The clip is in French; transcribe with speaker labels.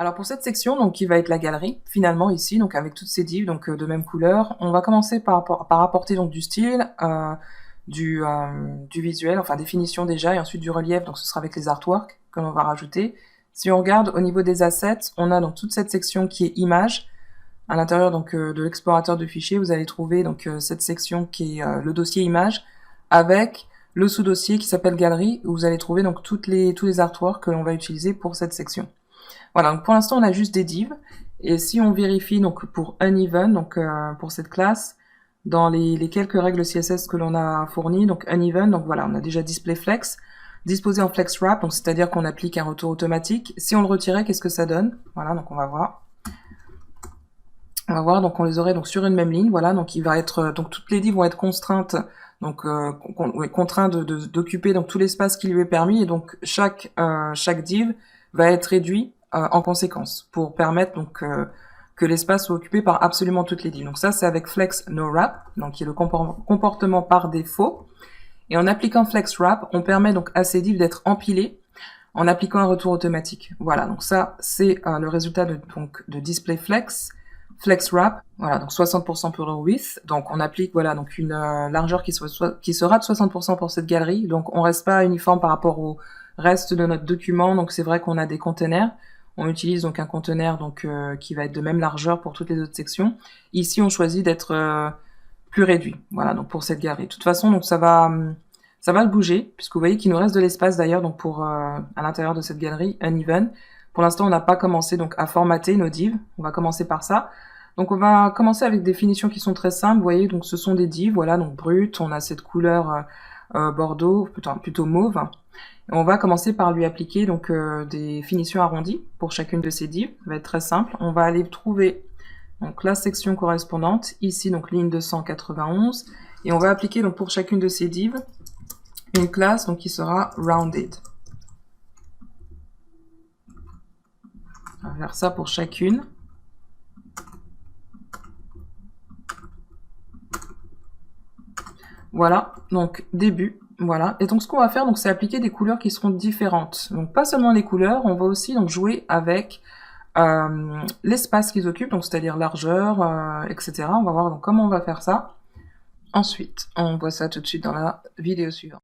Speaker 1: Alors pour cette section, donc qui va être la galerie, finalement ici, donc avec toutes ces divs donc de même couleur, on va commencer par apporter donc du style, du visuel, enfin définition déjà, et ensuite du relief, donc ce sera avec les artworks que l'on va rajouter. Si on regarde au niveau des assets, on a donc toute cette section qui est images. À l'intérieur donc de l'explorateur de fichiers, vous allez trouver donc cette section qui est le dossier images avec le sous-dossier qui s'appelle galerie, où vous allez trouver donc tous les artworks que l'on va utiliser pour cette section. Voilà, donc pour l'instant on a juste des divs, et si on vérifie donc pour uneven, donc pour cette classe, dans les quelques règles CSS que l'on a fournies, donc uneven, donc voilà, on a déjà display flex, disposé en flex wrap, donc c'est-à-dire qu'on applique un retour automatique. Si on le retirait, qu'est-ce que ça donne? Voilà, donc on va voir. On va voir, donc on les aurait donc sur une même ligne, voilà, donc il va être, donc toutes les divs vont être contraintes, donc contraint d'occuper donc tout l'espace qui lui est permis, et donc chaque div va être réduit en conséquence pour permettre donc que l'espace soit occupé par absolument toutes les divs. Donc ça c'est avec flex no wrap, donc qui est le comportement par défaut. Et en appliquant flex wrap, on permet donc à ces divs d'être empilés en appliquant un retour automatique. Voilà, donc ça c'est le résultat de display flex. Flex wrap, voilà, donc 60% pour width, donc on applique voilà donc une largeur qui sera de 60% pour cette galerie, donc on reste pas uniforme par rapport au reste de notre document, donc c'est vrai qu'on a des containers, on utilise donc un conteneur donc qui va être de même largeur pour toutes les autres sections. Ici on choisit d'être plus réduit, voilà, donc pour cette galerie. De toute façon donc ça va bouger, puisque vous voyez qu'il nous reste de l'espace d'ailleurs donc pour à l'intérieur de cette galerie uneven. Pour l'instant on n'a pas commencé donc à formater nos divs, on va commencer par ça. Donc on va commencer avec des finitions qui sont très simples, vous voyez, donc ce sont des divs, voilà, donc brut, on a cette couleur bordeaux, plutôt mauve. Et on va commencer par lui appliquer donc des finitions arrondies pour chacune de ces divs, ça va être très simple. On va aller trouver donc la section correspondante, ici donc ligne 291, et on va appliquer donc pour chacune de ces divs une classe donc qui sera rounded. On va faire ça pour chacune. Voilà, donc début, voilà. Et donc ce qu'on va faire, donc c'est appliquer des couleurs qui seront différentes. Donc pas seulement les couleurs, on va aussi donc jouer avec l'espace qu'ils occupent, donc c'est-à-dire largeur, etc. On va voir donc comment on va faire ça. Ensuite, on voit ça tout de suite dans la vidéo suivante.